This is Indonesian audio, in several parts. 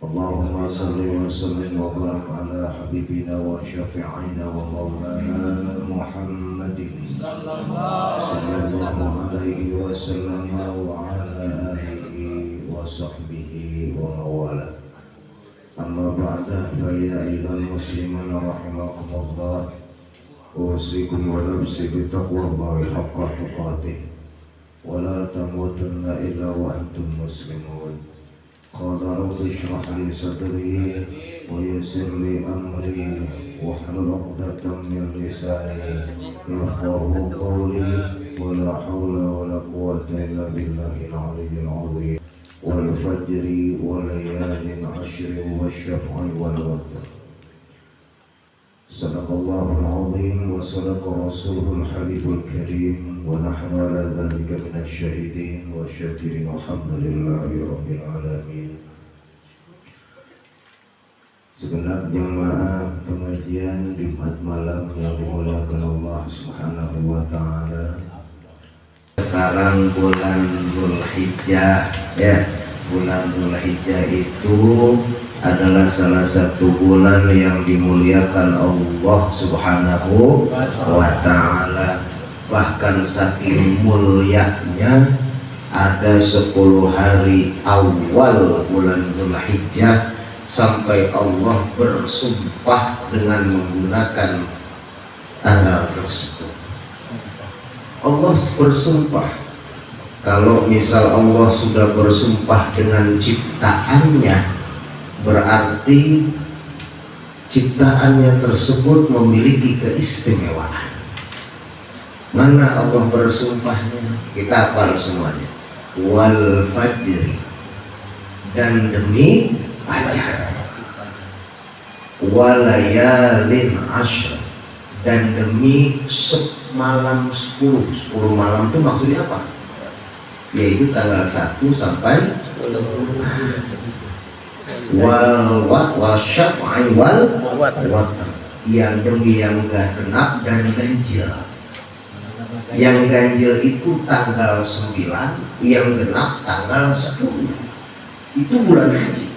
اللهم صل وسلم وبارك على حبيبنا وشفيعنا ومولانا محمد صلى الله عليه وسلم وعلى آله وصحبه وموالاه. أما بعد فيا أيها المسلمون رحمكم الله، أوصيكم ونفسي بتقوى الله حق تقاته ولا تموتن إلا وأنتم مسلمون. قال رب اشرح لي صدري ويسر لي أمري واحلل عقدة من لساني يفقهوا قولي ولا حول ولا قوة إلا بالله العلي العظيم. والفجر وليال عشر والشفع والوتر. صدق الله العظيم وصدق رسوله الحبيب الكريم ونحن على ذلك من الشاهدين والشاكرين والحمد لله رب العالمين. Segenap jemaah pengajian Jumat malam yang dimuliakan Allah Subhanahu wa taala. Sekarang bulan Dzulhijjah ya. Bulan Dzulhijjah itu adalah salah satu bulan yang dimuliakan Allah Subhanahu wa taala. Bahkan saking mulianya ada 10 hari awal bulan Dzulhijjah sampai Allah bersumpah dengan menggunakan tanggal tersebut. Allah bersumpah. Kalau misal Allah sudah bersumpah dengan ciptaannya, berarti ciptaannya tersebut memiliki keistimewaan. Mana Allah bersumpahnya? Kita hafal semuanya. Wal fajri, dan demi fajar. Walayalin ashr, dan demi malam 10. 10 malam itu maksudnya apa? Yaitu tanggal 1 sampai wal syaf'i wal watr, yang demi yang genap dan ganjil. Yang ganjil itu tanggal 9, yang genap tanggal 10. Itu bulan haji.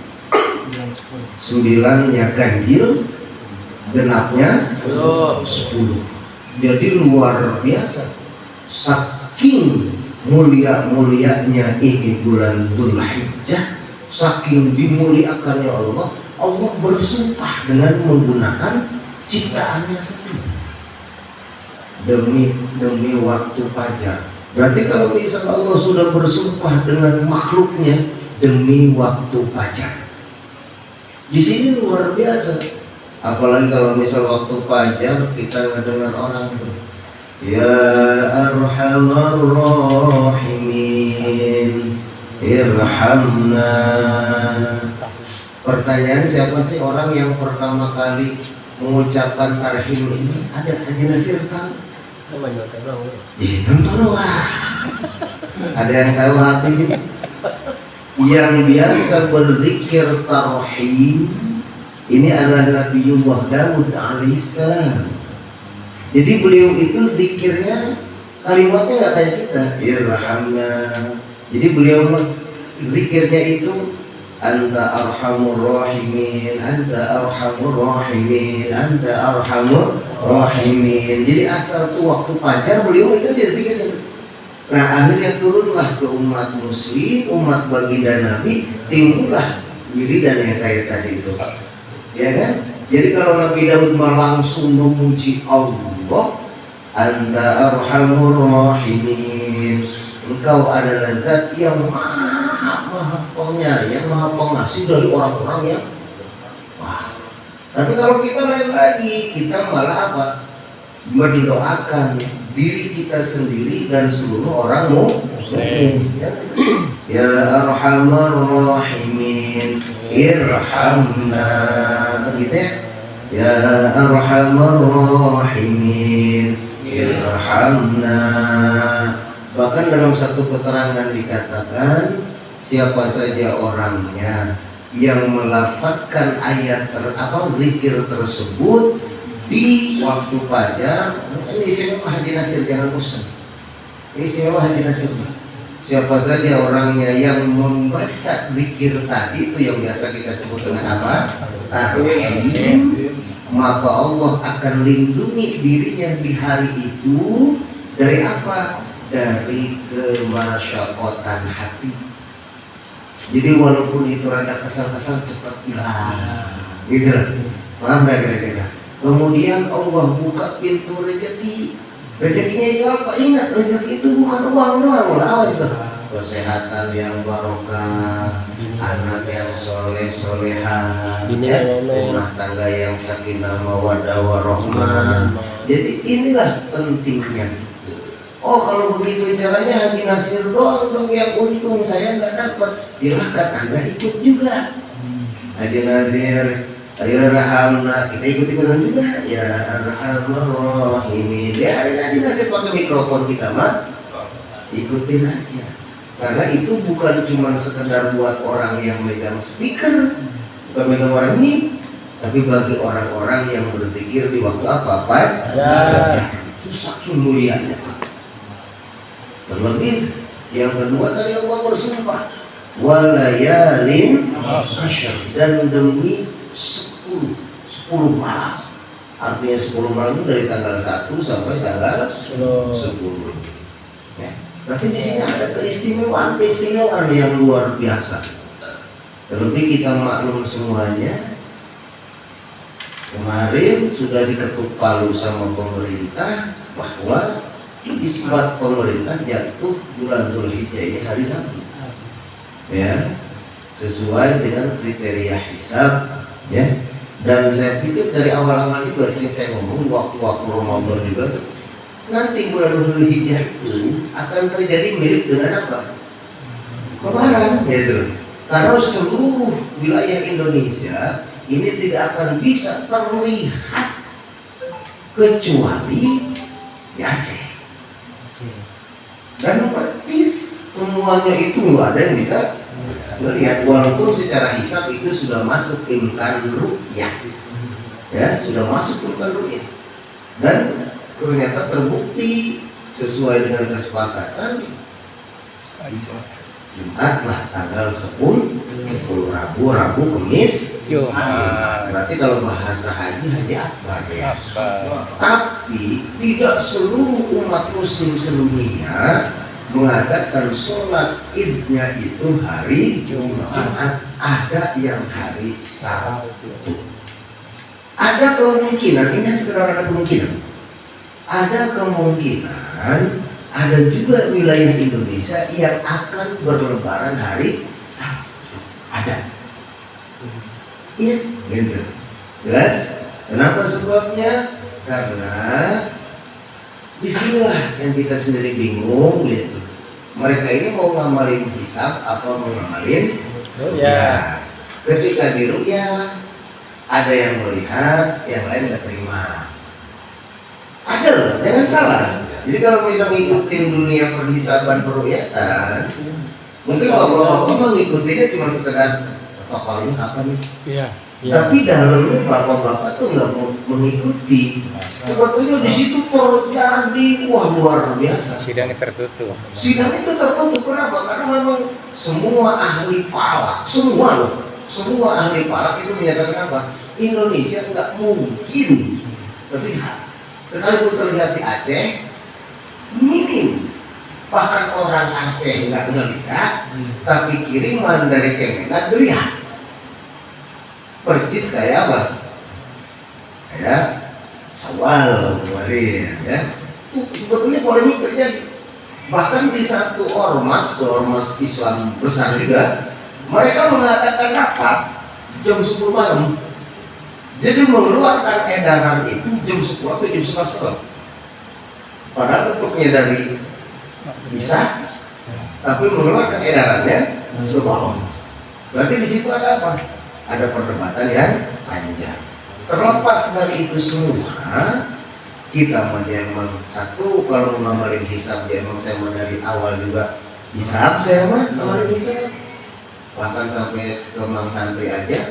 9-nya ganjil, genapnya 10. Jadi luar biasa. Saking mulia-mulianya ini bulan Dzulhijjah, saking dimuliakannya Allah, Allah bersumpah dengan menggunakan ciptaannya sendiri. Demi waktu fajar. Berarti kalau misal Allah sudah bersumpah dengan makhluknya demi waktu fajar, di sini luar biasa. Apalagi kalau misal waktu fajar kita ngedengar orang itu, ya arhamar rahimin irhamna. Pertanyaan, siapa sih orang yang pertama kali mengucapkan tarhim ini? Ada Haji Nasir tahu? Ada yang tahu hati ini? Yang biasa berzikir tarhim ini adalah Nabiullah Daud alaihissalam. Jadi beliau itu zikirnya, kalimatnya nggak kayak kita, irhamna. Jadi beliau zikirnya itu anta arhamur rahimin, anta arhamur rahimin, anta arhamur rahimin. Jadi asal tuh waktu fajar beliau itu jadi zikirnya. Nah akhirnya turunlah ke umat muslim, umat baginda Nabi, timbullah wiridan yang kayak tadi itu, ya kan? Jadi kalau Nabi Daud langsung memuji Allah, anta arhamur rahimin, engkau adalah zat yang maha penyayang, maha pengasih dari orang-orang yang wah. Tapi kalau kita lain lagi, kita malah apa? Mendoakan diri kita sendiri dan seluruh orang muslim. Ya arhamar rahimin irhamna, gitu ya. Ya arhamar rahimin irhamna. Bahkan dalam satu keterangan dikatakan, siapa saja orangnya yang melafadzkan ayat zikir tersebut di waktu fajar, ini istimewa Haji Nasir, jangan bosan. Ini istimewa Haji Nasir. siapa saja orangnya yang membaca zikir tadi itu yang biasa kita sebut dengan apa? Tarhim, maka Allah akan lindungi dirinya di hari itu dari apa? Dari kemasyakotan hati. Jadi walaupun itu rada kesal-kesal cepat hilang, gitu lah. Paham gak kira-kira? Kemudian Allah buka pintu rezeki. Rezekinya itu apa? Ingat, rezeki itu bukan uang doang, awas tuh. Kesehatan yang barokah, anak yang soleh soleha, rumah tangga yang sakinah mawaddah warahmah. Jadi inilah pentingnya. Oh kalau begitu caranya Haji Nasir doang dong yang untung, saya nggak dapat. Silakan Anda ikut juga. Haji Nasir, ayo rahamna, kita ikut-ikutan juga. Ya Arhamar Rahimin. Biarin Haji Nasir pakai mikrofon kita mah, ikutin aja. Karena itu bukan cuma sekedar buat orang yang megang speaker, bukan megang orang ini, tapi bagi orang-orang yang berpikir di waktu apa? Itu saking mulianya. Terlebih yang kedua tadi Allah bersumpah walayalin asyr, dan demi 10 malam. Artinya 10 malam itu dari tanggal 1 sampai tanggal 10. Ya. Berarti di sini ada keistimewaan yang luar biasa. Terlebih kita maklum semuanya, kemarin sudah diketuk palu sama pemerintah bahwa isbat pemerintah jatuh bulan Dzulhijjah ini hari Rabu, ya, sesuai dengan kriteria hisab, ya. Dan saya pikir dari awal-awal juga sering saya ngomong waktu-waktu Ramadan juga, nanti bulan Dzulhijjah itu akan terjadi mirip dengan apa? Lebaran, gitu. Karena seluruh wilayah Indonesia ini tidak akan bisa terlihat kecuali di Aceh. Dan persis semuanya itu nggak ada yang bisa melihat, walaupun secara hisab itu sudah masuk imkan ru'yah, ya, sudah masuk imkan ru'yah, dan ternyata terbukti sesuai dengan kesepakatan Jumatlah tanggal 10 Rabu, Kamis, Jumat. Berarti kalau bahasa haji akbar ya. Tapi tidak seluruh umat muslim sedunia mengadakan sholat idnya itu hari Jumat. Ada yang hari Sabtu. Ada kemungkinan, ini sekedar ada kemungkinan. Ada kemungkinan ada juga wilayah Indonesia yang akan berlebaran hari Sabtu. Ada. Iya, gitu. Jelas? Kenapa sebabnya? Karena disinilah yang kita sendiri bingung, gitu. Mereka ini mau ngamalin hisab apa mau ngamalin ru'yah. Ketika di ru'yah ada yang melihat, yang lain nggak terima. Ada loh, jangan salah. Jadi kalau bisa ngikutin dunia perhisaban peru'yatan, mungkin bapak-bapak mengikutinya cuma sekedar ketok palunya apa nih? Iya. Tapi dalamnya bapak-bapak tuh nggak mau mengikuti. Sebetulnya di situ terjadi luar biasa. Sidang itu tertutup. Kenapa? Karena memang semua ahli palak, semua ahli palak itu menyatakan apa? Indonesia nggak mungkin terlihat. Sekalipun terlihat di Aceh, minim. Bahkan orang Aceh nggak ngelihat, tapi kiriman dari Kemenag lihat. Percis kayak apa? Kayak Syawal kemarin, ya. Sebetulnya polemik terjadi. Bahkan di satu ormas Islam besar juga, mereka mengadakan rapat jam 10 malam. Jadi mengeluarkan edaran itu jam 10 atau jam 11 malam. Padahal bentuknya dari bisa, tapi mengeluarkan edarannya malam. Berarti di situ ada apa? Ada perdebatan yang panjang. Terlepas dari itu semua, kita emang satu kalau ngamalin hisab, ya emang saya mau dari awal juga hisab, saya mah ngamalin hisab. Bahkan sampai ke Mang Santri aja,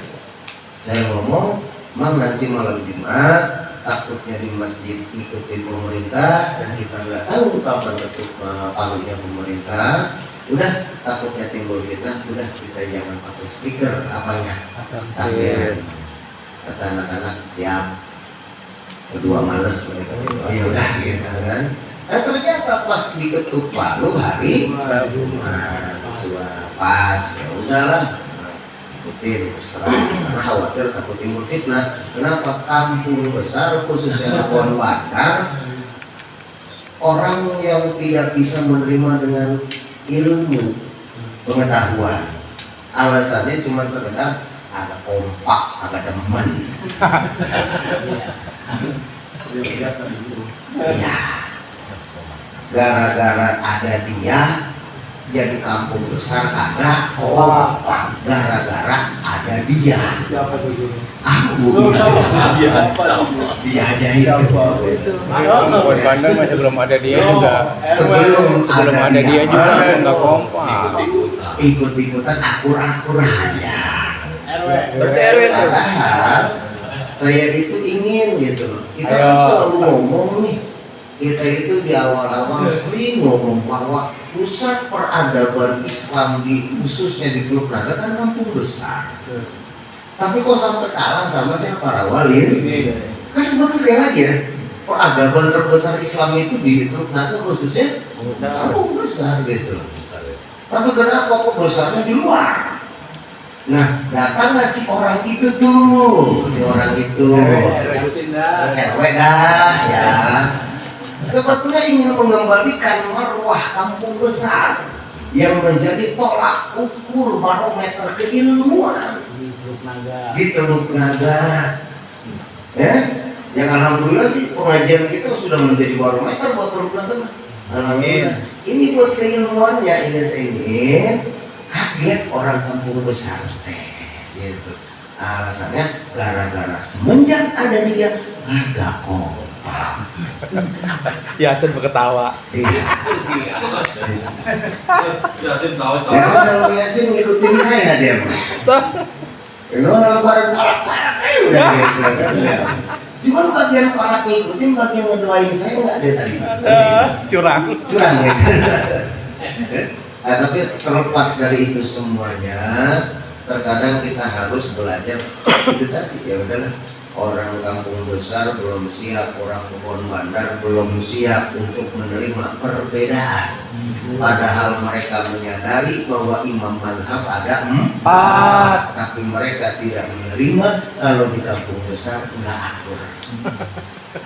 saya ngomong, Mang nanti malam Jumat takutnya di masjid ikutin pemerintah dan kita nggak tahu kapan ketuk palunya pemerintah. Udah, takutnya timbul fitnah, udah kita jangan pakai speaker apanya. Takbir. Kata anak-anak siap. Kedua males mereka. Oh ya udah gitu kan. Nah ternyata pas diketuk palu hari Jumat, pas ya udahlah. Ikutin serah karena khawatir takut timbul fitnah. Kenapa kampung besar khususnya Labuan Bandar orang yang tidak bisa menerima dengan ilmu pengetahuan, alasannya cuma sekedar agak kompak, agak demen. Ya, gara-gara ada dia jadi kampung besar agak kompak, gara-gara ada dia. Aku dia aja itu. Buat Bandung masih belum ada dia juga. Sebelum ada dia juga nggak kompak. Ikut-ikutan akur-akur aja. Padahal saya itu ingin gitu. Kita kan selalu ngomong nih. Kita itu di awal-awal sering ngomong bahwa pusat peradaban Islam khususnya di Teluk Naga kan kampung besar. Tapi kok sampai kalah sama siapa para wali? Kan sebetulnya sekali lagi ya, peradaban terbesar Islam itu di Teluk Naga khususnya kampung besar gitu. Tapi kenapa kok besarnya di luar? Nah, datanglah si orang itu tuh, si orang itu RW dah ya. Sebetulnya ingin mengembalikan marwah kampung besar yang menjadi tolak ukur barometer keilmuan di Teluk Naga. Ya, yang alhamdulillah sih pengajian kita sudah menjadi barometer buat Teluk Naga. Alhamdulillah. Ini buat keilmuannya ingin kaget orang kampung besar gitu. Alasannya gara-gara semenjak ada dia agak kompak. Yasin berketawa. Iya. Yasin tahu. Ya kalau Yasin ngikutin saya dia mah. Kalau bareng-bareng aja udah gitu kan. Cuman bagian palak ngikutin, bagian ngedoain saya nggak ada tadi. Curang Gitu. Nah, tapi terlepas dari itu semuanya, terkadang kita harus belajar itu tadi ya udahlah. Orang kampung besar belum siap, orang Labuan Bandar belum siap untuk menerima perbedaan. Padahal mereka menyadari bahwa imam mazhab ada 4, tapi mereka tidak menerima kalau di kampung besar nggak akur.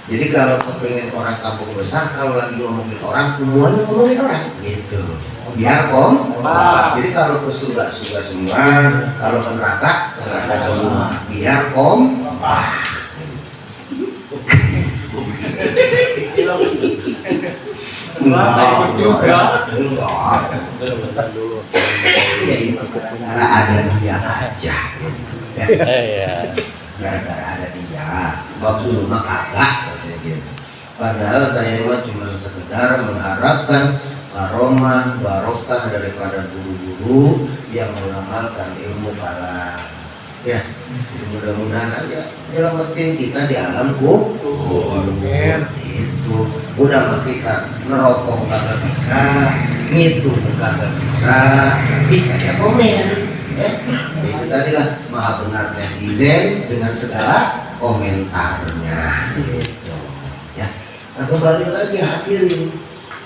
Jadi kalau kepengen orang kampung besar, kalau lagi ngomongin orang, semuanya ngomongin orang gitu. Biar jadi kalau ke surga semua, kalau ke neraka semua. Biar Karena ada dia aja. Gara-gara ada dia. Sebab dulu mah kagak. Padahal saya cuma sekedar mengharapkan karomah, barokah daripada guru-guru yang mengamalkan ilmu falak. Ya, mudah-mudahan aja nyelamatin kita di alam kubur. Itu udah kita nerokok kagak bisa, ngitung kagak bisa ya komen. Ya, itu tadilah maha benar netizen dengan segala komentarnya. Gitu. Ya, nah kembali lagi hadirin.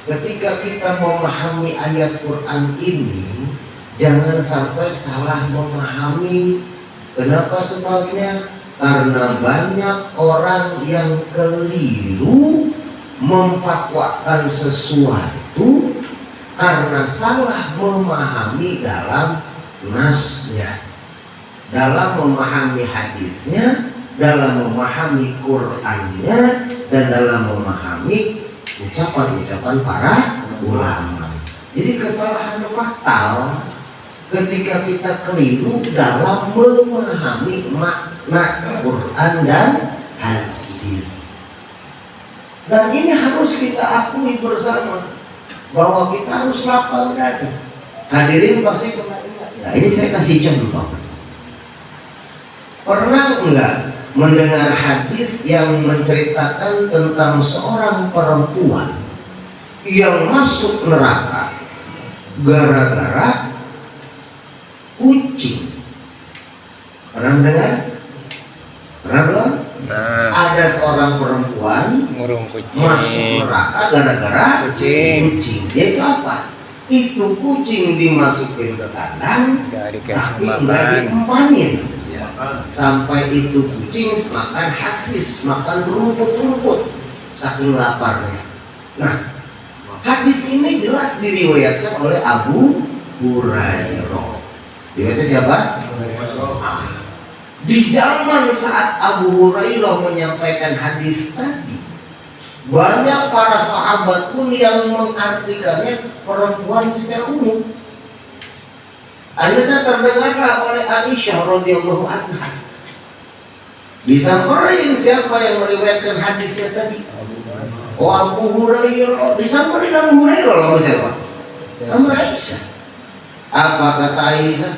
Ketika kita memahami ayat Quran ini, jangan sampai salah memahami. Kenapa sebabnya? Karena banyak orang yang keliru memfatwakan sesuatu karena salah memahami dalam nasnya, dalam memahami hadisnya, dalam memahami Qurannya, dan dalam memahami ucapan-ucapan para ulama. Jadi kesalahan fatal ketika kita keliru dalam memahami makna Quran dan hadis. Dan ini harus kita akui bersama bahwa kita harus lapang dada. Hadirin pasti pernah ingat. Nah, ini saya kasih contoh. Pernah enggak mendengar hadis yang menceritakan tentang seorang perempuan yang masuk neraka gara-gara kucing. Pernah mendengar? Pernah belum? Nah, Ada seorang perempuan ngurung kucing. masuk neraka gara-gara Kucing. Dia itu apa? Itu kucing dimasukin ke kandang, Nggak dikasih tapi nggak makan. diempanin. Sampai itu kucing makan hasis, makan rumput-rumput, saking laparnya. Nah, hadis ini jelas diriwayatkan oleh Abu Hurairah. Diriwayatkan siapa? Di zaman saat Abu Hurairah menyampaikan hadis tadi, banyak para sahabat pun yang mengartikannya perempuan secara umum. Akhirnya terdengarlah oleh Aisyah radhiyallahu anha. Disamperin siapa yang meriwayatkan hadisnya tadi? Oh, Abu Hurairah. Disamperin Abu Hurairah lalu siapa? Sama Aisyah. Apa kata Aisyah?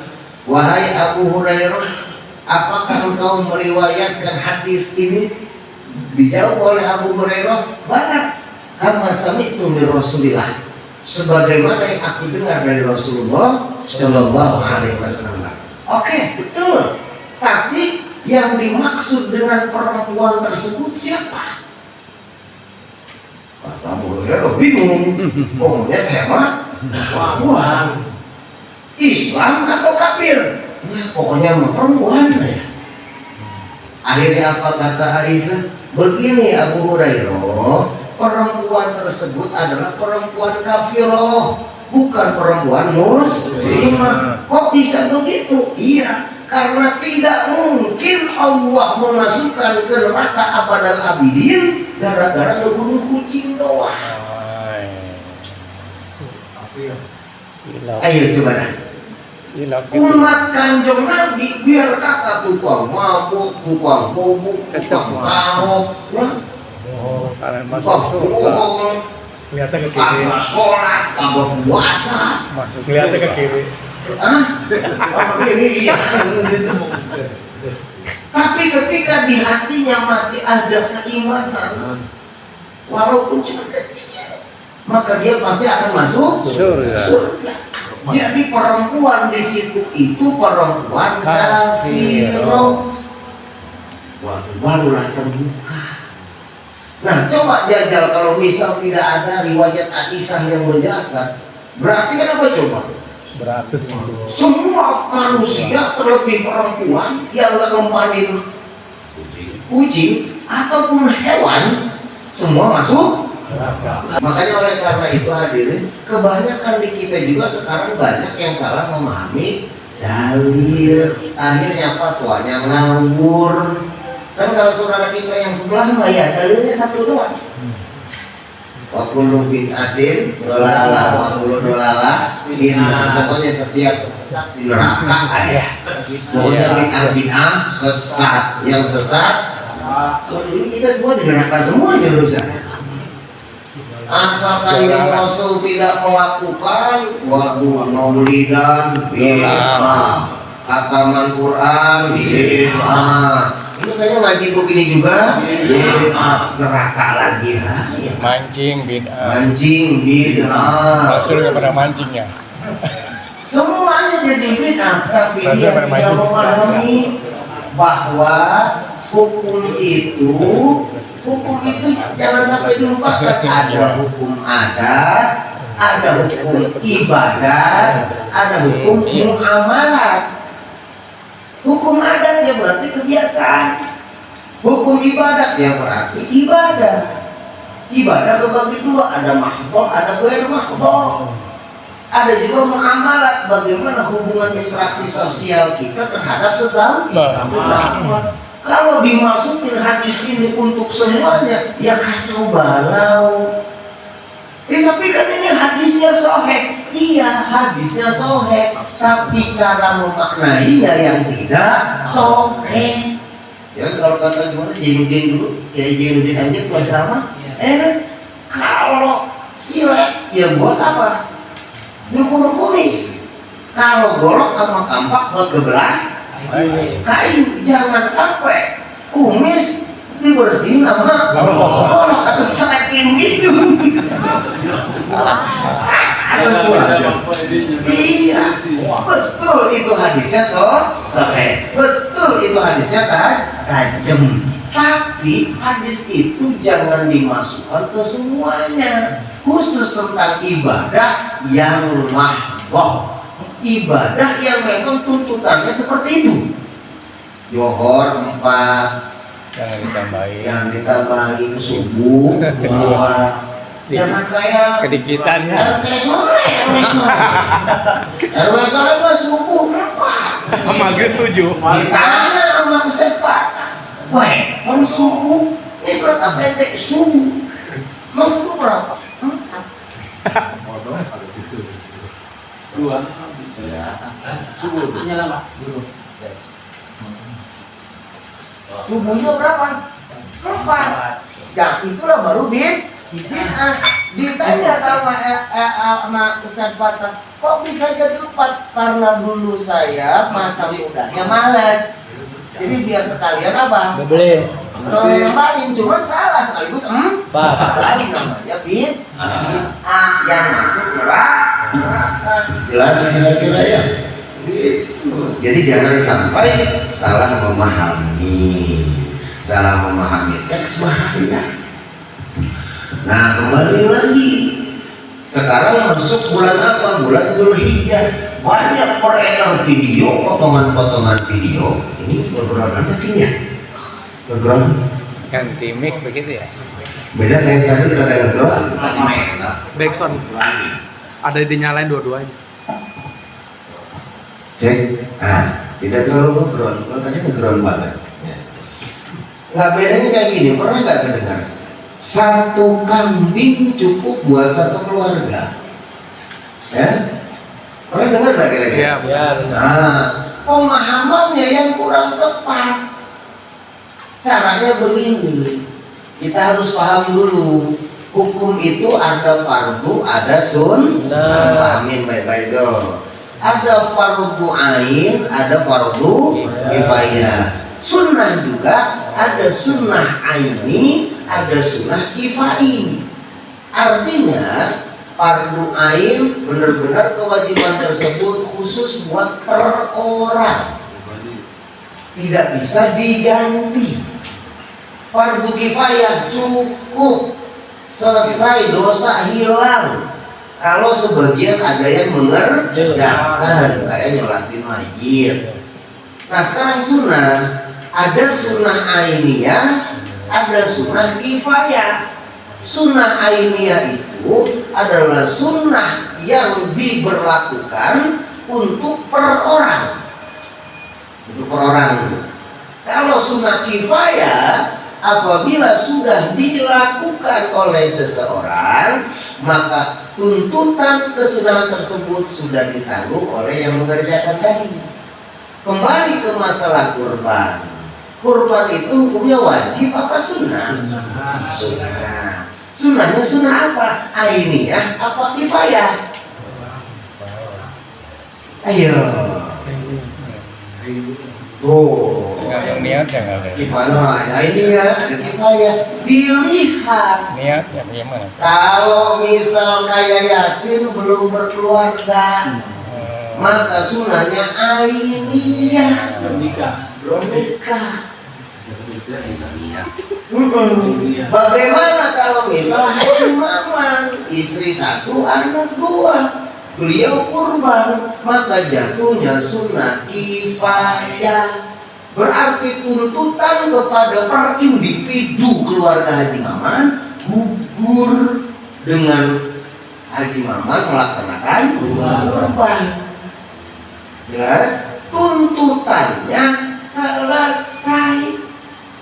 Wahai Abu Hurairah, apakah engkau meriwayatkan hadis ini? Dijawab oleh Abu Hurairah, benar. Kama sami'tu min Rasulillah, sebagaimana yang aku dengar dari Rasulullah Shallallahu Alaihi Wasallam. Oke, betul. Tapi yang dimaksud dengan perempuan tersebut siapa? Kata Abu Hurairah bingung. Pokoknya saya mah perempuan, Islam atau kafir? Pokoknya mah perempuan ya. Akhirnya apa kata Aisyah? Begini Abu Hurairah, perempuan tersebut adalah perempuan kafirah, bukan perempuan muslimah. Kok bisa begitu? Iya, karena tidak mungkin Allah memasukkan ke neraka abadal abidin gara-gara ngebunuh kucing doang. Ayo coba dah. Umat Kanjeng Nabi biar kata tukang mabuk, tukang bobok, tukang tarok, tukang bohong, kelihatan ke kiri, kagak sholat, kagak puasa, kelihatan ke kiri. Ini iya. Tapi ketika di hatinya masih ada keimanan, walaupun cuma kecil, maka dia pasti akan masuk surga. Jadi perempuan di situ itu perempuan kafirah. Waduh, barulah terbuka. Nah, coba jajal kalau misal tidak ada riwayat Aisyah yang menjelaskan, berarti kan apa coba? Berarti Semua manusia terlebih perempuan yang nggak ngempanin kucing ataupun hewan, semua masuk. Makanya oleh karena itu hadirin, kebanyakan di kita juga sekarang banyak yang salah memahami dalil. Akhirnya fatwanya ngawur. Kan kalau saudara kita yang sebelah mah ya dalilnya satu doang. Wa kullu bid'atin dolalah wa kullu dolalah inna. Pokoknya setiap sesat di neraka ya. Pokoknya bid'ah sesat, yang sesat. Kalau ini kita semua di neraka semua aja urusan. Asalkan yang Rasul tidak melakukan, waduh, maulidan bid'ah, khataman Quran bid'ah. Ini kayaknya ngaji begini juga bid'ah, neraka lagi ya. Mancing bid'ah. Mancing bid'ah. Rasul nggak pernah mancing ya. Semuanya jadi bid'ah, tapi Rasul dia pernah tidak mancing. memahami bahwa hukum itu jangan sampai dilupakan. Ada hukum adat, ada hukum ibadat, ada hukum muamalat. Hukum adat ya berarti kebiasaan, hukum ibadat ya berarti ibadah. Ibadah kebagi dua, ada mahdhah, ada ghair mahdhah. Ada juga muamalat, bagaimana hubungan interaksi sosial kita terhadap sesama. Kalau dimasukin hadis ini untuk semuanya, ya kacau balau. Tapi kan ini hadisnya sahih. Iya, hadisnya sahih, tapi cara memaknainya yang tidak sahih. Ya kalau kata gimana Jainuddin dulu, ya Jainuddin aja kalau ceramah, kalau silet ya buat apa? Nyukur kumis. Kalau golok sama kampak buat gebelah kayu. Jangan sampai kumis dibersihin sama golok atau seletin gitu. semua. Iya, betul itu hadisnya sahih. Betul itu hadisnya tajam. Tapi hadis itu jangan dimasukkan ke semuanya. Khusus tentang ibadah yang mahdoh, ibadah yang memang tuntutannya seperti itu. Johor 4, Jangan ditambahin. yang ditambahin subuh 2. Jangan kayak Kedikitan. RT sore mah subuh 4. Maghrib 7. Ditanya sama peserta, weh, mau subuh? Ini surat apa ente subuh? Mau subuh berapa? 4. Subuhnya berapa? 4. Ya itulah baru bid'ah. Ditanya sama Ustaz Patah, kok bisa jadi 4? Karena dulu saya masa mudanya malas. Jadi biar sekalian apa? Beli. Kemarin cuman salah sekaligus 4. Lagi namanya bid'ah yang masuk neraka. Jelas kira-kira ya? Gitu. Jadi jangan sampai salah memahami teks bahaya. Nah, kembali lagi. Sekarang masuk bulan apa? Bulan Dzulhijjah. Banyak beredar video, potongan-potongan video. Ini background apa tinya? Background Ganti mic begitu ya. beda kayak tadi ada background. Backsound. Ada dinyalain dua-duanya. Cek. Tidak terlalu background. Kalau tadi background banget. Ya. Nggak bedanya kayak gini. Pernah nggak kedengar? Satu kambing cukup buat satu keluarga. Ya? Pernah dengar nggak kira-kira? Iya. Pemahamannya yang kurang tepat. Caranya begini, kita harus paham dulu. Hukum itu ada fardu, ada sunnah. Pahamin baik-baik dong. Ada fardu ain, ada fardu kifayah. Sunnah juga ada sunnah aini, ada sunnah kifai. Artinya fardu ain benar-benar kewajiban tersebut khusus buat per orang, tidak bisa diganti. Fardu kifayah cukup, selesai, dosa hilang. Kalau sebagian ada yang mengerjakan, kayak nyolatin mayit. Nah sekarang sunnah, ada sunnah ainiyah, ada sunnah kifayah. Sunnah ainiyah itu adalah sunnah yang diberlakukan untuk per orang. Untuk per orang. Kalau sunnah kifayah, apabila sudah dilakukan oleh seseorang, maka tuntutan kesunahan tersebut sudah ditanggung oleh yang mengerjakan tadi. Kembali ke masalah kurban. Kurban itu hukumnya wajib apa sunnah? Sunnah. Sunnahnya sunnah apa? Ainiyah apa kifayah? Ayo. Tuh. Tergantung niat ya nggak ada. Gimana? Nah ini ya, kifayah. Dilihat. Niat ya bagaimana? Kalau misal kayak Yasin belum berkeluarga, maka sunnahnya ainiyah. Belum nikah. Bagaimana kalau misal Haji Maman, istri 1, anak 2, beliau kurban, maka jatuhnya sunnah kifayah. Berarti tuntutan kepada per individu keluarga Haji Maman gugur dengan Haji Maman melaksanakan kurban. Jelas? Tuntutannya selesai.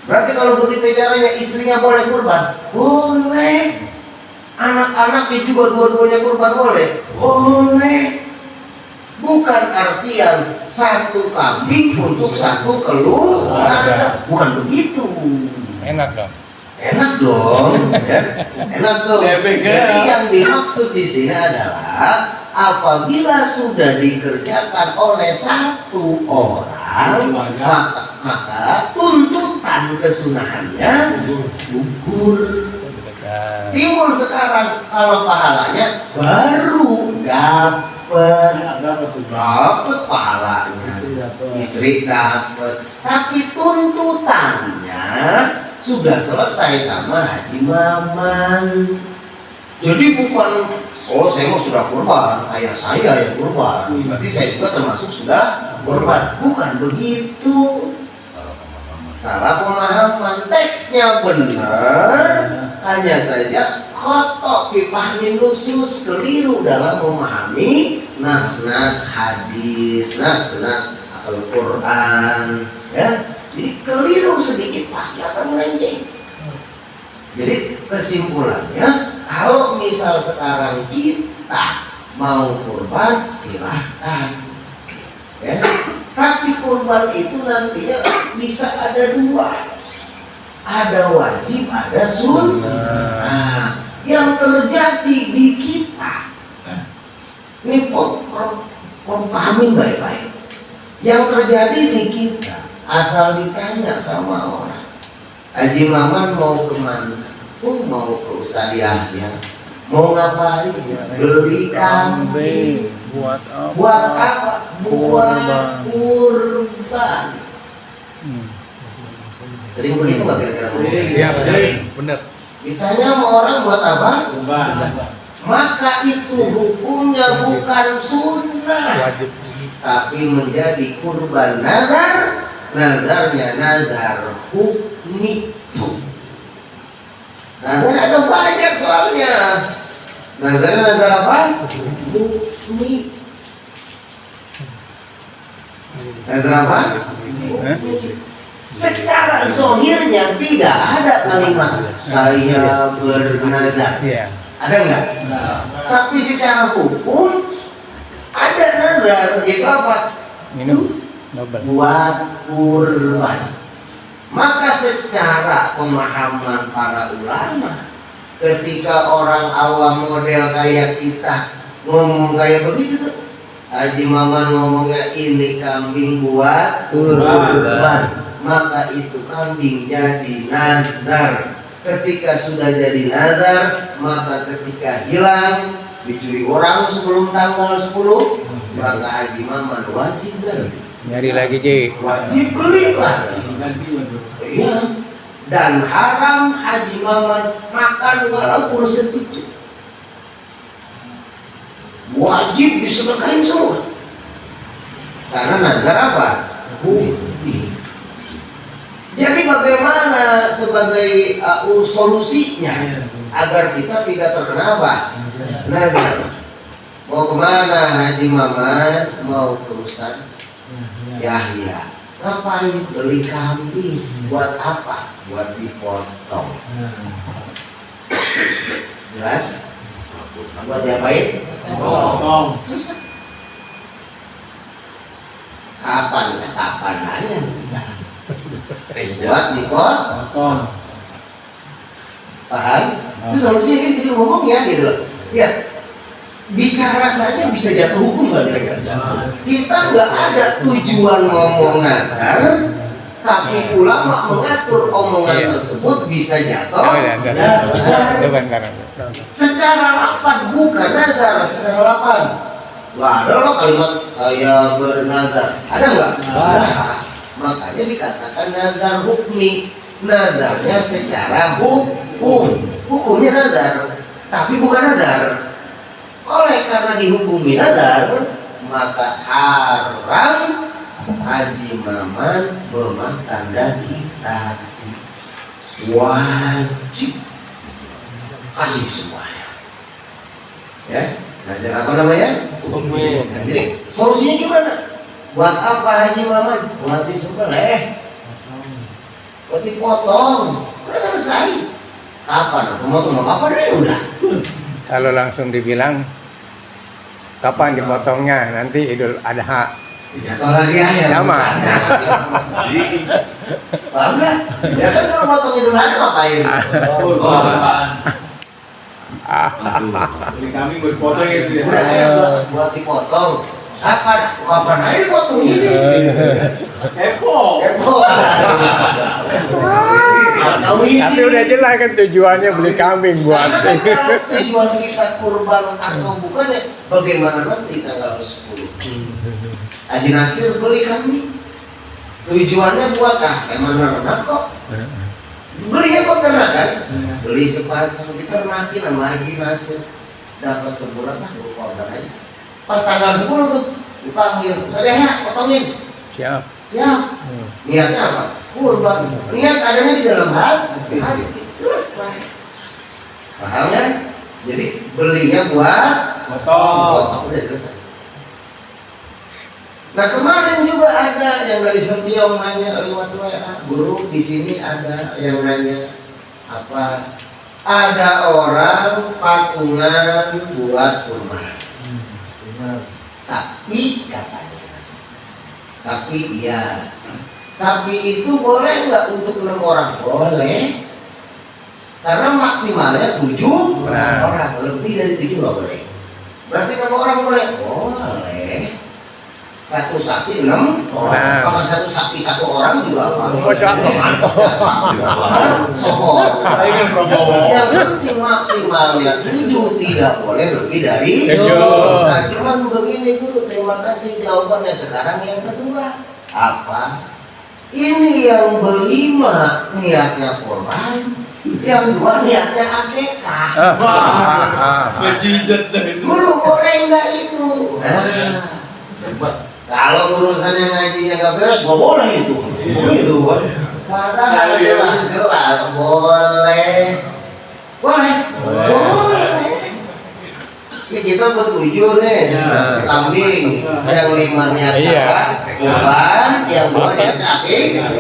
Berarti kalau begitu caranya istrinya boleh kurban? Boleh. Anak-anaknya juga dua-duanya kurban boleh? Boleh. Bukan artian satu kambing untuk satu keluarga. Bukan begitu. Enak dong. Enak dong, ya. Enak dong. Jadi yang dimaksud di sini adalah apabila sudah dikerjakan oleh satu orang, maka tuntutan kesunahannya gugur. Timbul sekarang kalau pahalanya baru dapet pahalanya, istri dapet, tapi tuntutannya sudah selesai sama Haji Maman. Jadi bukan, oh saya mau sudah kurban, ayah saya yang kurban, berarti saya juga termasuk sudah kurban. Bukan begitu. Salah pemahaman. Teksnya benar, hanya saja khotok bifahmin nusus, keliru dalam memahami nas-nas hadis, nas-nas Al-Quran, ya. Jadi keliru sedikit pasti akan melenceng. Jadi kesimpulannya, kalau misal sekarang kita mau kurban, silahkan, ya. Tapi kurban itu nantinya bisa ada dua, ada wajib, ada sunnah. Nah, yang terjadi di kita, ini pahamin baik-baik. Yang terjadi di kita, asal ditanya sama orang, Haji Maman mau kemana? Mau ke Ustadz Yahya. Mau ngapain? Beli kambing. Buat apa? Buat apa? Buat kurban. Sering begitu nggak kira-kira? Iya benar. Ditanya sama orang buat apa? Maka itu hukumnya bukan sunnah, Wajib. tapi menjadi kurban nazar. Nazarnya nazar hukmi. Nazar ada banyak soalnya. Nazarnya nazar apa? Hukmi. Nazar apa? Hukmi. Secara zohirnya tidak ada kalimat saya bernazar. Iya. Ada nggak? Tapi secara hukum ada nazar. Itu apa? Minum double. Buat kurban. Maka secara pemahaman para ulama, ketika orang awam model kayak kita ngomong kayak begitu tuh, Haji Maman ngomongnya ini kambing buat kurban, maka itu kambing jadi nazar. Ketika sudah jadi nazar, maka ketika hilang dicuri orang sebelum tanggal 10, maka Haji Maman wajib ganti. Nyari lagi, Ji. Wajib beli lagi. Iya. Dan haram Haji Maman makan walaupun sedikit. Wajib disedekahin semua. Karena nazar apa? Bukti. Jadi bagaimana sebagai solusinya agar kita tidak terkena apa? Nazar. Mau kemana Haji Maman? Mau ke Ustadz Yahya. Ngapain beli kambing? Buat apa? Buat dipotong. Jelas? Buat diapain? Potong. Susah. Kapan aja? Buat dipotong. Paham? Itu solusinya gitu, jadi ngomong ya gitu loh. Ya, bicara saja bisa jatuh hukum nggak kira-kira? Kita nggak ada tujuan ngomong nazar, tapi ulama mengatur omongan tersebut bisa jatuh. Secara lapan bukan nazar, secara lapan. Nggak ada loh kalimat saya bernazar. Ada nggak? Ada. Makanya dikatakan nazar hukmi. Nazarnya secara hukum. Hukumnya nazar, tapi bukan nazar. Oleh karena dihukumi nazar, maka haram Haji Maman memakan daging sapi. Wajib kasih semuanya. Ya, nazar apa namanya? Hukmi. Nah, jadi solusinya gimana? Buat apa Haji Maman? Buat disembelih, buat dipotong. Udah selesai. Kapan? Mau kapan ya udah. Kalau langsung dibilang kapan dipotongnya? Nanti Idul Adha. Jatuh lagi ya. Sama. Paham nggak? Ya kan kalau potong Idul Adha ngapain? Beli kambing buat potong itu ya. Udah ya buat dipotong. Kapan aja potong ini? Kepo. Kepo. kawin. Tapi udah jelas kan tujuannya beli kambing buat. Karena kan kalau tujuan kita kurban atau bukan ya, bagaimana nanti tanggal 10 Haji Nasir beli kambing, tujuannya buat saya menernak kok, belinya kok ternak kan, beli sepasang diternakin sama Haji Nasir, dapat sebulan lah gue korban aja. Pas tanggal 10 tuh dipanggil, saya ya potongin. Siap. Ya, niatnya apa? Kurban. Niat adanya di dalam hati. Selesai. Paham ya? Jadi belinya buat potong udah selesai. Nah kemarin juga ada yang dari Sentiong nanya lewat WA, guru di sini ada yang nanya apa? Ada orang patungan buat kurban. Sapi katanya. Sapi iya. Sapi itu boleh nggak untuk 6 orang? Boleh. Karena maksimalnya 7 orang. Lebih dari 7 nggak boleh. Berarti 6 orang boleh? Boleh. Satu sapi 6 orang. Kalau satu sapi 1 orang juga apa? Yang penting maksimalnya 7, tidak boleh lebih dari 7. Nah cuman begini guru, terima kasih jawabannya. Sekarang yang kedua apa? Ini yang berlima niatnya kurban, yang 2 niatnya akekah. Guru boleh nggak itu? Kalau urusannya ngajinya nggak beres, nggak boleh itu. Begitu kan? Padahal jelas boleh. Boleh. Ini kita bertujuh nih, kambing. Yang 5 niat apa? Kurban, yang 2 niat akikah.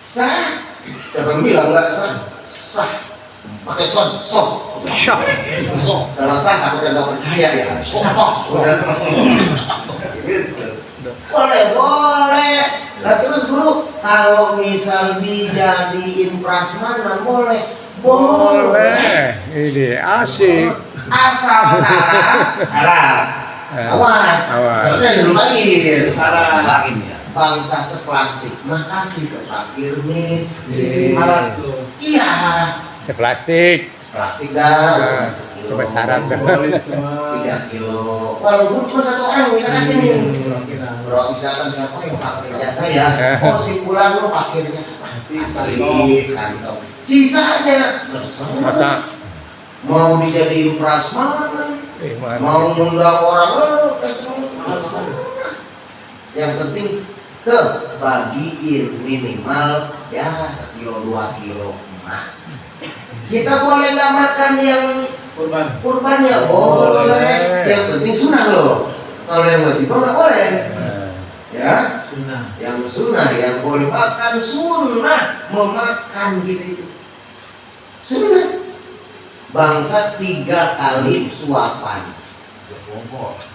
Sah. Siapa yang bilang nggak sah? Sah. Pakai sok. Kalau sah takutnya nggak percaya ya. Sok. Boleh. Nah terus guru, kalau misal dijadiin prasmanan boleh. Ini asik. Asal syarat. Awas. Syaratnya dilupain. Syarat. Bangsa seplastik. Makasih ke fakir miskin. Iya. Seplastik. Plastik dah. Coba syarat. 3 kilo. Walaupun cuma 1 orang kita kasih nih. Bro, misalkan siapa yang fakir jasa ya? Oh si bulan lo fakir jasa. Asis kantong. Sisanya Masa mau dijadiin prasmanan, mau ngundang orang, yang penting bagiin minimal ya 1 kilo 2 kilo emak. Kita boleh nggak makan yang kurbannya? Boleh. Yang penting sunnah loh. Kalau yang wajib nggak boleh. Ya, yang sunnah, yang boleh makan sunnah, memakan gitu itu sunnah. Bangsa 3 kali suapan.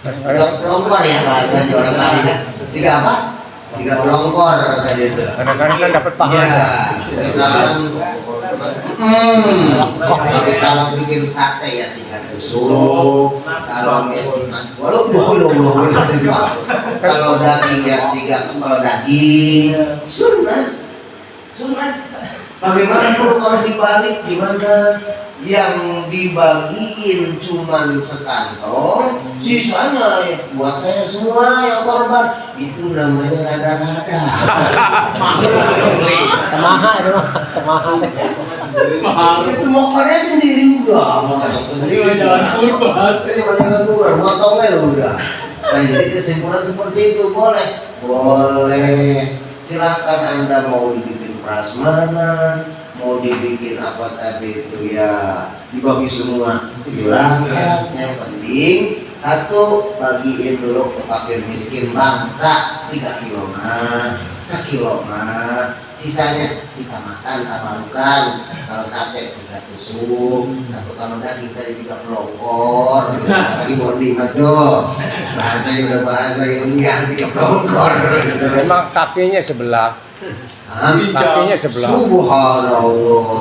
3 pelongkor ya bahasanya orang Bali kan. 3 apa? 3 pelongkor tadi itu. kadang-kadang kan dapat pahala. Ya, misalkan kalau bikin sate ya 3 tusuk. Kalau daging ya 3 kepal daging. Sunnah. Bagaimana kalau dibalik, gimana? Yang dibagiin cuman sekantong, sisanya ya buat saya semua yang korban. Itu namanya rada-rada. Itu mokornya sendiri udah, jangan kurban, motongnya udah. Nah jadi kesimpulan seperti itu boleh. Silakan Anda mau dibikin prasmanan, mau dibikin apa tadi itu ya dibagi semua, silakan. Yang penting 1, bagiin dulu ke fakir miskin bangsa 3 kilo mah, 1 kilo mah, sisanya kita makan tabarukan. Kalau sate 3 tusuk, atau kalau daging tadi 3 pelongkor, lagi bonding tuh bahasanya udah bahasa ilmiah 3 pelongkor gitu kan. Memang kakinya sebelah. Kakinya sebelah. Subhanallah.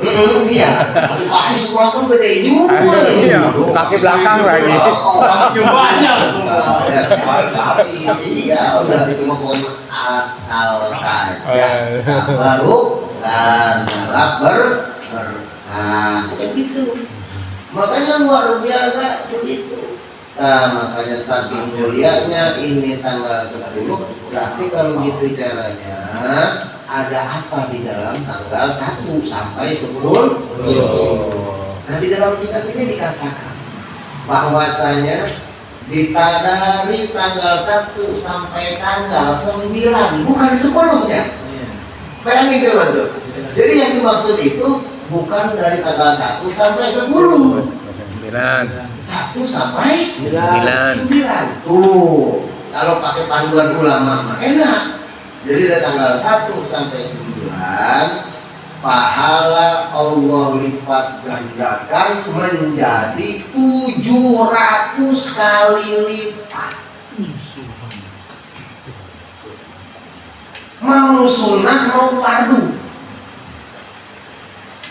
Iya, tapi kaki sekolah kan gede juga. Iya, kaki belakang lagi. Kakinya banyak. Iya, udah itu mah pokoknya asal saja. Nah, baru kan berkah, bukan gitu. Makanya luar biasa begitu. Nah, makanya saking mulianya ini tanggal 10. Berarti kalau gitu caranya, ada apa di dalam tanggal 1 sampai 10? Nah, di dalam kitab ini dikatakan bahwasanya dari tanggal 1 sampai tanggal 9, bukan sebelumnya. Bayangin coba tuh. Jadi yang dimaksud itu bukan dari tanggal 1 sampai 10. 1 sampai 9. Tuh, kalau pakai panduan ulama mah enak. Jadi dari tanggal 1 sampai 9 pahala Allah lipat gandakan menjadi 700 kali lipat. Mau sunat mau fardu.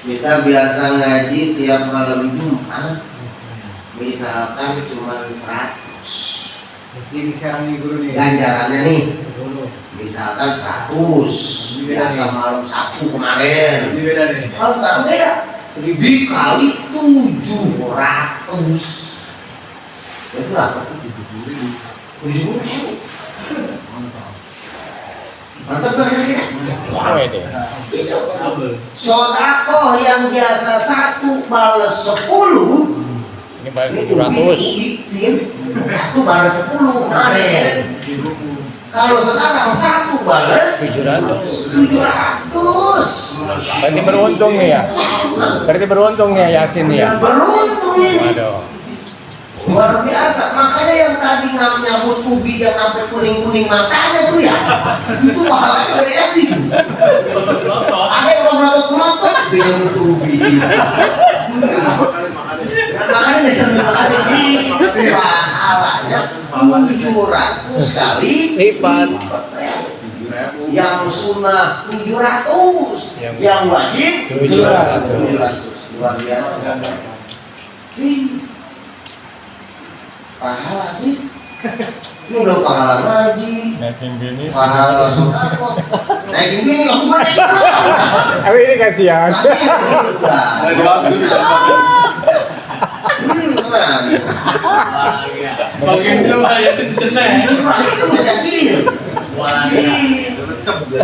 Kita biasa ngaji tiap malam Jumat, misalkan cuma 100. Ini sekarang nih guru nih. Ganjarannya nih, misalkan 100. Biasa malam Sabtu kemarin. Ini beda nih. Kalau sekarang beda, dikali 700. Itu berapa? 70.000. Mantap kan kira-kira? Itu sodakoh yang biasa 1 balas 10. Ini balik 700. Satu balas 10 kemarin. Kalau sekarang 1 balas 700. Berarti beruntung nih ya. Berarti beruntung nih ya Yasin ya. Beruntung ini. Waduh. Luar biasa. Makanya yang tadi nyambut ubi yang sampai kuning-kuning matanya tuh ya, itu pahalanya gede sih. Ada yang mau melotot-melotot itu nyambut ubi. Makanya dari sambil makan ini pahalanya 700 kali lipat. Yang sunnah 700, yang wajib 700. Luar biasa kan? Pahala sih. Ini udah pahala ngaji, Naikin bini. pahala sedekah. Naikin bini aku bukan naikin bini. Tapi ini kasihan. Kasihan juga. Beneran. Bagian itu lah ya cenek. Itu kasihan.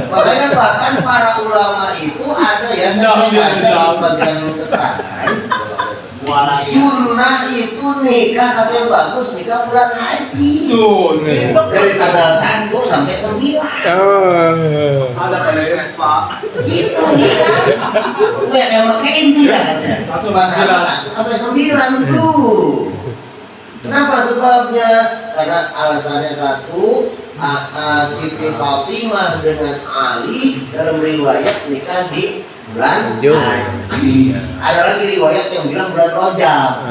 Makanya bahkan para ulama itu ada ya, saya baca di sebagian keterangan, sunnah itu nikah katanya bagus nikah bulan haji. Tuh, nih. Dari tanggal 1 sampai 9. Ada dari Vespa. Gitu nikah. Emang kayak inti ya katanya. 1 sampai 9 tuh. Kenapa sebabnya? Karena alasannya satu, Siti Fatimah dengan Ali dalam riwayat nikah di bulan haji. Ada lagi riwayat yang bilang bulan Rajab.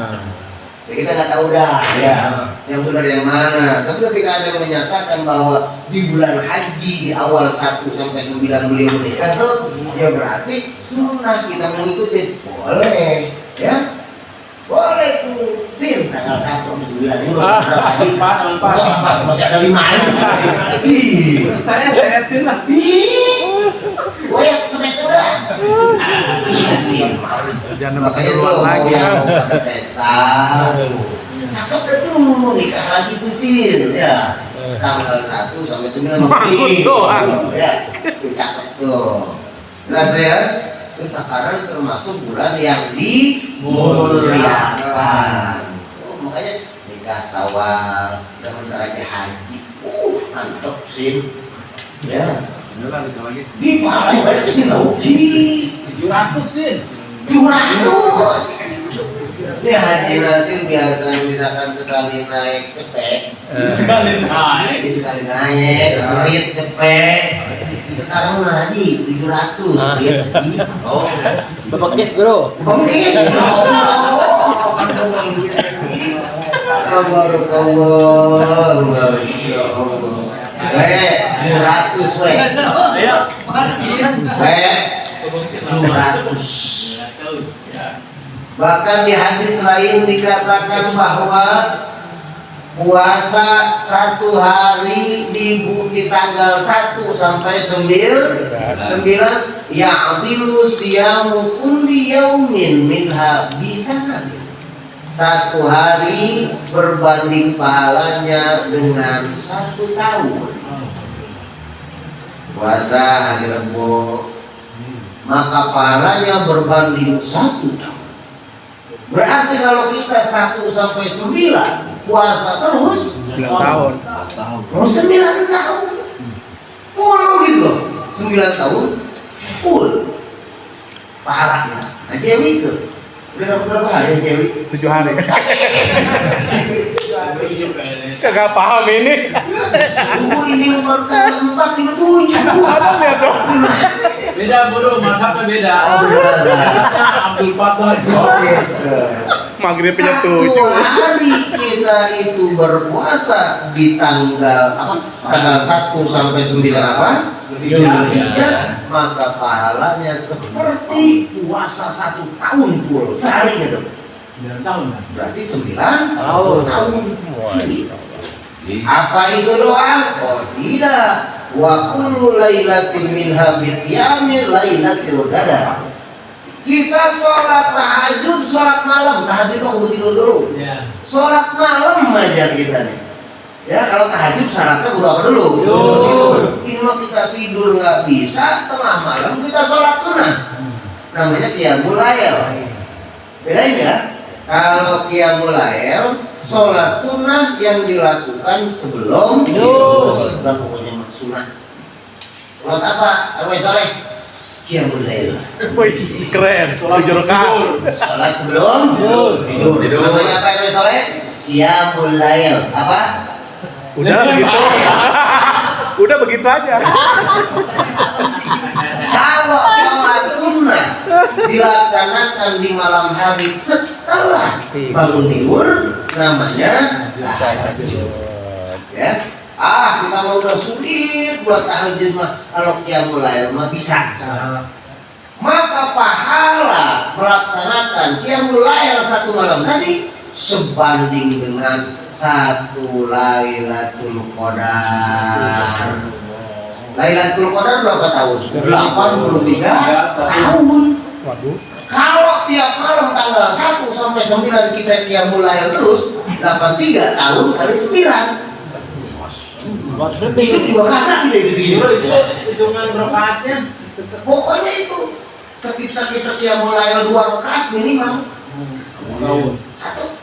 Ya kita nggak tahu dah ya yang benar yang mana. Tapi ketika ada yang menyatakan bahwa di bulan haji di awal 1 sampai 9 beliau menikah tuh, ya berarti sunnah kita mengikuti. Boleh ya, boleh tuh. Sin tanggal 1 sampai 9 ini udah berapa haji? Masih ada 5 hari. Saya setin lah. Gue yang semet udah. Iya sih. Makanya tuh lagi. yang mau pada pesta, cakep deh tuh nikah lagi tuh Sin ya. Tanggal 1 sampai 9 ya, itu cakep tuh. Jelas ya. Terus sekarang termasuk bulan yang dimuliakan. Makanya nikah Syawal, bentar aja haji. Mantep Sin. Ya. Di pahalanya banyak sih tau. 700 sih. 700. Ini Haji Nasir biasa misalkan sekali naik cepet, Sekali naik. sekali naik, serit cepet. Sekarang Haji 700 serit. Oh, Bapak Kes bro. oke. Tabarakallah, masya Allah. 700 Ayo, makasih. 700. Bahkan di hadis lain dikatakan bahwa puasa 1 hari di tanggal 1 sampai 9 ya'dilu siyamu kulli yaumin minha bisanati. 1 hari berbanding pahalanya dengan 1 tahun. Puasa hari Rebo, maka pahalanya berbanding 1 tahun. Berarti kalau kita 1 sampai 9 puasa terus 9 tahun. Oh, 9 tahun full gitu, 9 tahun full pahalanya. Nah, cewek itu udah dapat berapa hari ya cewek? 7 hari. Kagak paham ini. Ini umur tanggal 4 ini 7. Abang lihat dong. Beda bro, masaknya beda. Oh, beda. Abdul Fatah. Oh gitu. Maghribnya 1 7. hari kita itu berpuasa di tanggal apa? Tanggal 1 sampai 9 apa? Zulhijjah, maka pahalanya seperti puasa 1 tahun full sehari gitu. 9 tahun kan? Berarti 9 tahun. Apa itu doa? Oh tidak. Wa kullu lailatin minha biqiyamil lailatil qadar. Kita sholat tahajud, sholat malam. Tahajud mah udah tidur dulu. Ya. Sholat malam aja kita nih. Ya kalau tahajud syaratnya udah apa dulu? Tidur. Ini mah kita tidur nggak bisa, tengah malam kita sholat sunnah. Namanya qiyamul lail. Bedain ya. Kalau qiyamul lail, sholat sunnah yang dilakukan sebelum tidur. Udah pokoknya sunnah. Sholat apa? Arwah soleh. Qiyamul lail. Wih, keren. 7 rakaat. Sholat sebelum tidur. Namanya apa arwah soleh? Qiyamul lail. Apa? Udah begitu. Udah begitu aja. Kalau sholat sunnah dilaksanakan di malam hari setelah bangun tidur, namanya tahajud. Ya, kita mau udah sulit buat tahajud mah. Kalau qiyamul lail mah bisa. Maka pahala melaksanakan qiyamul lail 1 malam tadi sebanding dengan 1 Lailatul Qadar. Lailatul Qadar berapa tahun? 83 tahun. Waduh. Kalau tiap malam tanggal 1 sampai 9 kita qiyamul lail terus, 83 tahun kali 9. Itu juga kakak kita di sini. Hitungan rakaatnya. Pokoknya itu sekitar kita qiyamul lail 2 rakaat minimal. Tahun.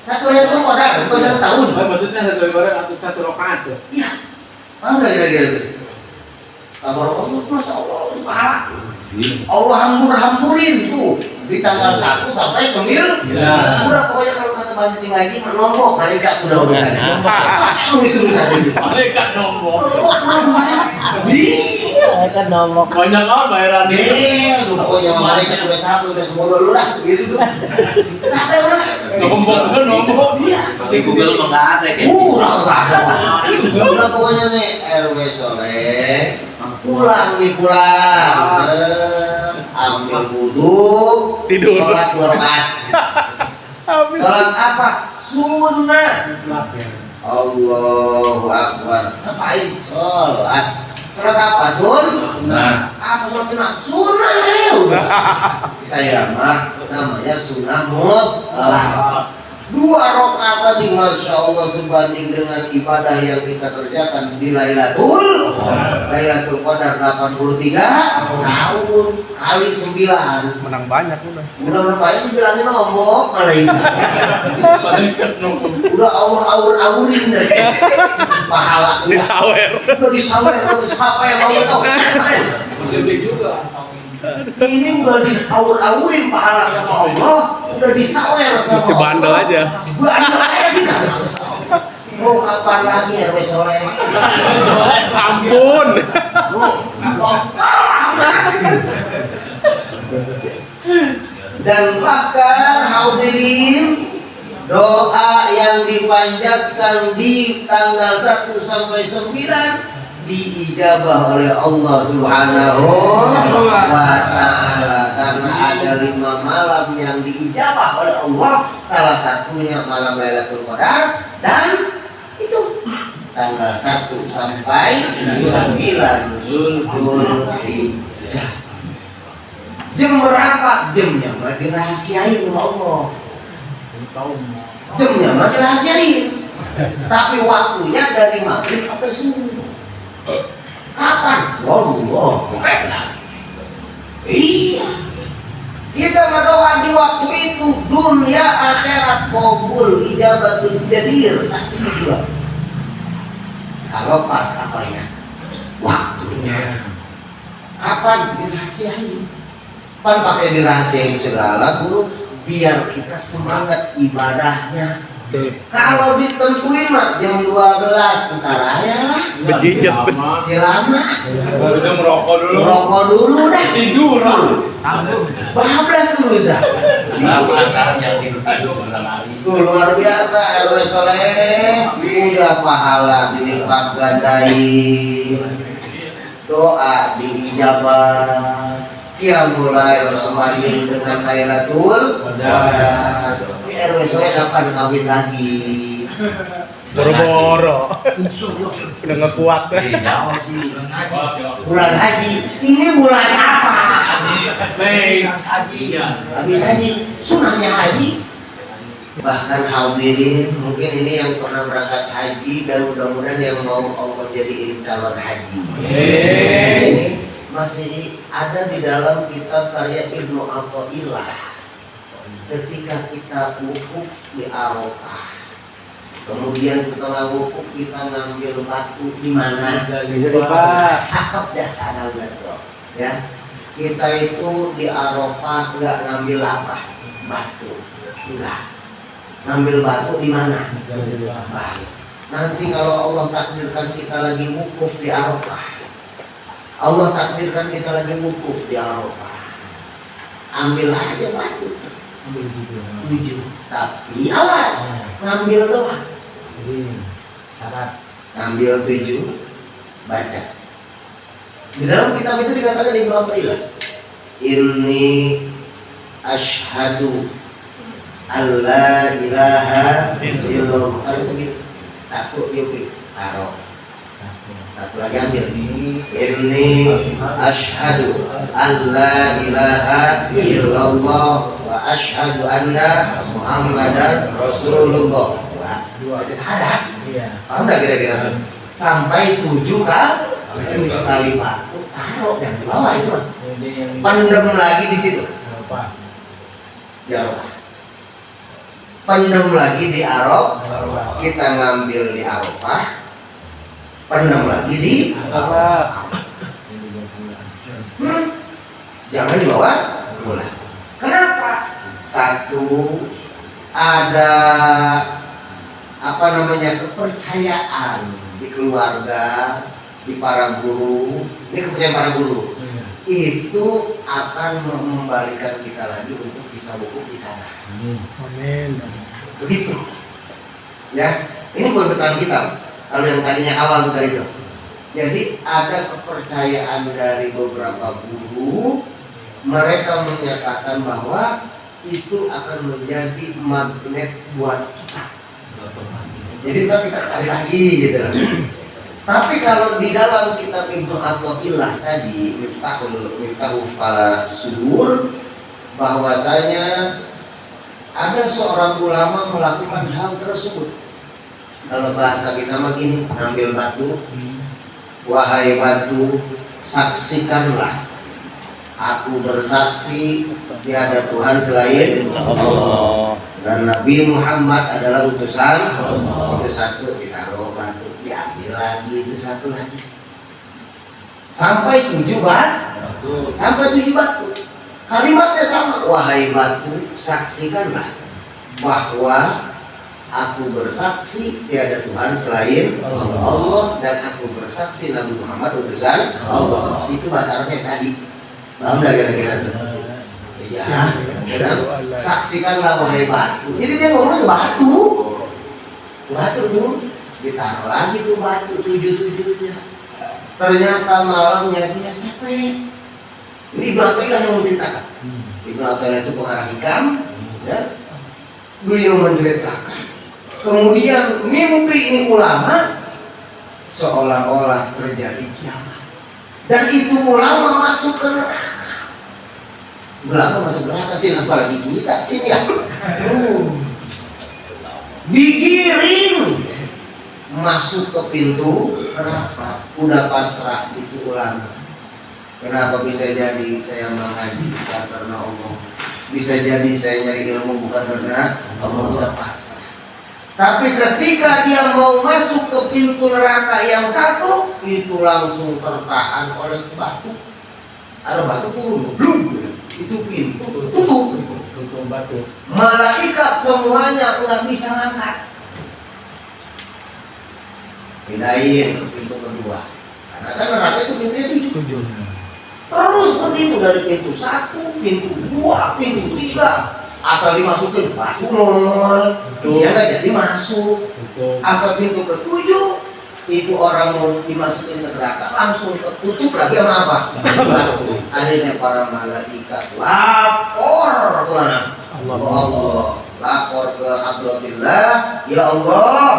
Satu Lailatul Qadar, bukan 1 tahun. Maksudnya 1 ibarat atau 1 rakaat tuh. Iya. Paham nggak kira-kira itu? Kabar Allah, Masya Allah, pahala. Allah hambur-hamburin tuh di tanggal 1 sampai 9. Ya. Udah pokoknya kalau kata bahasa tinggal lagi nombok, malaikat udah urusannya. Nulis urusannya gitu. Malaikat nombok. Kan nomor Banyak kan bayaran. Pokoknya malaikat udah capek, udah semua lu dah, gitu tuh. Capek udah. Nombok. Iya. Di Google mah nggak ada kayak Udah pokoknya nih RW sore pulang nih ambil wudhu, Tidur. sholat 2 rakaat. Sholat apa? Sunnah. Allahu Akbar. Ngapain? Sholat. Sholat apa? Nah, Apa sholat sunnah? Sunnah ya udah. Saya mah namanya sunnah mutlak. 2 rakaat tadi Masya Allah sebanding dengan ibadah yang kita kerjakan di Lailatul Qadar 83 tahun kali 9. Menang banyak udah. Udah berapa bilangin nombok malaikat. Udah Allah awur-awurin deh pahala. Disawer. Udah disawer, udah siapa yang mau tahu? Masih juga. Ini udah diawur-awurin pahala sama Allah, udah disawer sama Masih bandel Allah. aja. Masih bandel aja kita. Mau kapan lagi RW sore? Ampun. Dan bahkan hadirin, doa yang dipanjatkan di tanggal 1 sampai 9 diijabah oleh Allah Subhanahu wa Ta'ala, karena ada 5 malam yang diijabah oleh Allah, salah satunya malam Lailatul Qadar, dan itu tanggal 1 sampai 9 Dzulhijjah. Jam berapa? Jamnya mah dirahasiain sama Allah. Jamnya mah dirahasiain. Tapi waktunya dari maghrib sampai subuh. Kapan? Wallahu a'lam. Iya. Kita berdoa di waktu itu, dunia akhirat qabul ijabatul jadir, sakit juga. Kalau pas apanya? Waktunya. Kapan? Dirahasiain. Pan pakai dirahasiain segala, Guru, biar kita semangat ibadahnya. Kalau ditentuin mah jam 12 ntar aja lah. Bejijat. Si lama. Udah merokok dulu. Rokok dulu dah. Tidur. Bablas susah. Apa sekarang yang tidur malam hari? Tuh luar biasa RW Soleh. Udah pahala dilipat gandai. Doa diijabah. Qiyamul lail semakin dengan Lailatul Qadar. Di RW Soleh kapan kawin lagi? Boro-boro. Udah nggak kuat. Bulan haji. Ini bulan apa? Mei. Habis haji. Sunahnya haji. Bahkan hadirin, mungkin ini yang pernah berangkat haji dan mudah-mudahan yang mau Allah jadiin calon haji. Ini masih ada di dalam kitab karya Ibnu Athaillah. Ketika kita wukuf di Arafah, kemudian setelah wukuf kita ngambil batu di mana? Cakep ya sadar betul. Ya, kita itu di Arafah nggak ngambil apa? Batu, enggak. Ngambil batu di mana? Baik. Nanti kalau Allah takdirkan kita lagi wukuf di Arafah, Allah takdirkan kita lagi wukuf di Arafah, ambil aja batu 7, tapi awas ngambil doang. Ngambil 7, baca. Di dalam kitab itu dikatakan Ibnu Athaillah, inni asyhadu alla ilaha illallah. Kalau itu gitu, satu dia taruh, satu lagi ambil. Inni asyhadu alla ilaha illallah wa asyhadu anna Muhammadan Rasulullah. Baca syahadat. Paham enggak kira-kira tuh? Sampai 7 kali batu taruh yang di bawah itu. Pendem lagi di situ. Di Arafah. Pendem lagi di Arafah. Kita ngambil di Arafah. Pendem lagi di Arafah. Jangan dibawa pulang. Kenapa? Satu, ada kepercayaan di keluarga, di para guru. Ini kepercayaan para guru. Itu akan mengembalikan kita lagi untuk bisa wukuf di sana. Amin. Begitu. Ya, ini bukan keterangan kita. Kalau yang tadinya awal itu tadi itu. Jadi ada kepercayaan dari beberapa guru, mereka menyatakan bahwa itu akan menjadi magnet buat kita. Jadi kita tarik lagi gitu. Tapi kalau di dalam kitab Ibnu Athaillah tadi Miftahul Fala Sudur, bahwasanya ada seorang ulama melakukan hal tersebut. Kalau bahasa kita mah gini, ambil batu, wahai batu, saksikanlah, aku bersaksi tiada Tuhan selain Allah dan Nabi Muhammad adalah utusan Allah. Itu satu, ditaruh batu, diambil lagi, itu satu lagi, sampai 7 batu. Sampai 7 batu. Kalimatnya sama, wahai batu, saksikanlah bahwa aku bersaksi tiada Tuhan selain Allah dan aku bersaksi Nabi Muhammad utusan Allah. Itu bahasa Arabnya tadi. Paham enggak kira-kira tuh? Iya, kan? Saksikanlah wahai batu. Jadi dia ngomong batu. Batu tuh ditaruh lagi tuh batu 7-7-nya. Ternyata malamnya dia capek. Ini Ibnu Athaillah yang menceritakan. Ibnu Athaillah itu pengarang hikam, ya. Beliau menceritakan. Kemudian mimpi ini ulama seolah-olah terjadi kiamat. Dan itu ulama masuk ke neraka. Ulama masuk neraka sih, apalagi kita sini ya. Digiring masuk ke pintu neraka. Udah pasrah itu ulama. Kenapa bisa jadi saya mengaji bukan karena Allah? Bisa jadi saya nyari ilmu bukan karena Allah, udah pasrah. Tapi ketika dia mau masuk ke pintu neraka yang satu, itu langsung tertahan oleh sebatu. Ada batu turun, belum? Itu pintu tutup. Tutup batu. Malaikat semuanya nggak bisa ngangkat. Pindahin ke pintu kedua. Karena kan neraka itu pintunya 7. Terus begitu dari pintu 1, pintu 2, pintu 3, asal dimasukin batu nol, dia nggak jadi masuk. Apa pintu ke-7 itu orang mau dimasukin ke neraka langsung tertutup lagi sama apa? Batu. Akhirnya para malaikat lapor ke mana? Allah. Lapor ke hadratillah, ya Allah,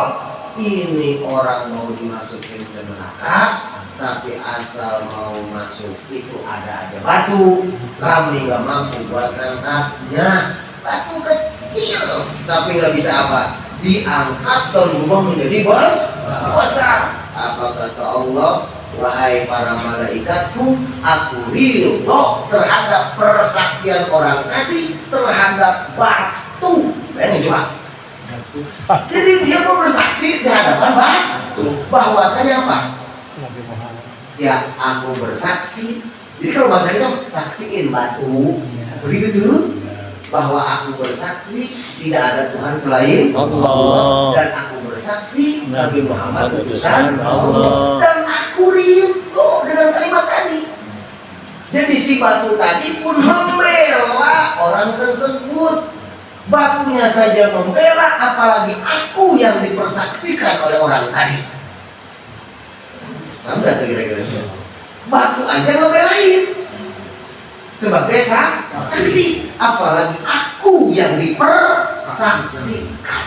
ini orang mau dimasukin ke neraka, tapi asal mau masuk itu ada aja batu, kami nggak mampu buat angkatnya. Batu kecil tapi nggak bisa apa, diangkat dan berubah menjadi besar. Apa kata Allah? Wahai para malaikatku, aku ridho terhadap persaksian orang tadi terhadap batu. Bayangin coba. Jadi dia mau bersaksi di hadapan batu, bahwasanya apa? Ya, aku bersaksi. Jadi kalau bahasa kita saksiin batu, begitu tuh, bahwa aku bersaksi tidak ada Tuhan selain Allah, dan aku bersaksi Nabi Muhammad utusan Allah, dan aku ridho dengan kalimat tadi. Jadi si batu tadi pun membela orang tersebut. Batunya saja membela, apalagi aku yang dipersaksikan oleh orang tadi. Kamu udah kira-kira batu aja ngebelain sebagai saksi, apalagi aku yang dipersaksikan.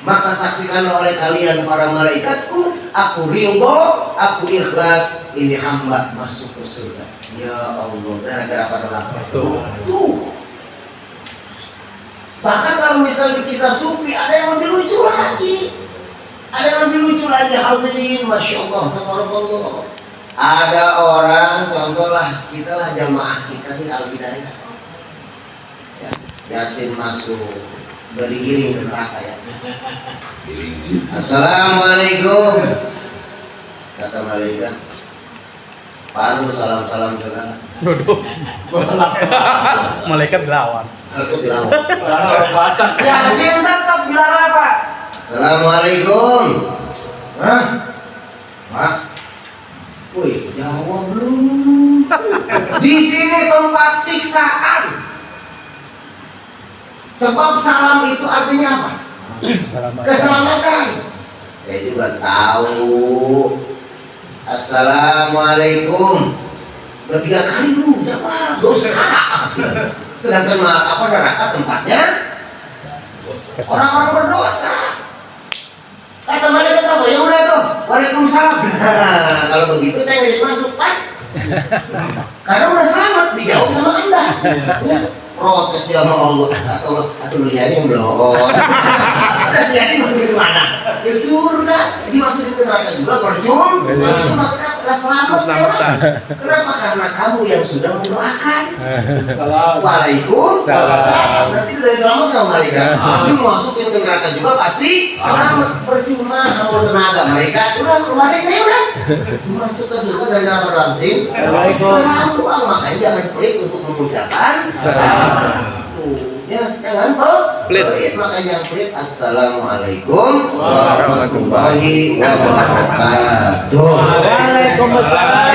Maka saksikanlah oleh kalian para malaikatku, aku ridho, aku ikhlas, ini hamba masuk ke surga. Ya Allah, gara-gara apa? Tuh. Bahkan kalau misalnya di kisah sufi ada yang lebih lucu lagi. Ada yang lebih lucu lagi, hadirin, masya Allah, tabarakallah. Ada orang, contohlah kita lah jamaah kita nih Al-Hidayah. Ya, Yasin masuk, berigiring ke neraka ya. Assalamualaikum, kata malaikat. Paru salam-salam juga. Malaikat dilawan. Aku bilang, Yasin tetap bilang apa? Assalamualaikum. Hah? Pak? Wih, jawab belum? Di sini tempat siksaan. Sebab salam itu artinya apa? Keselamatan. Saya juga tahu. Assalamualaikum. Udah 3 kali lu jawab, dosa. Sedangkan apa neraka tempatnya orang-orang berdosa. Kata malaikat apa? Ya udah tuh, waalaikumsalam. Nah, kalau begitu saya nggak masuk kan? Karena udah selamat, dijawab sama Anda. Protes dia sama Allah. Atau lu yang belum. Udah sia-sia masuk di mana? Ke surga. Dimasukin ke neraka juga percuma. Cuma kenapa? Lah selamat ya. Kenapa? Karena kamu yang sudah mendoakan. Waalaikumsalam. Berarti udah selamat sama malaikat. Ini masukin ke neraka juga pasti selamat. Percuma kamu tenaga malaikat. Udah keluarin aja udah. Masuk ke surga dari nama Ramsin. Salam doang, makanya jangan pelit untuk mengucapkan salam. Tuh, ya jangan pelit, makanya pelit. Assalamualaikum warahmatullahi wabarakatuh. Waalaikumsalam.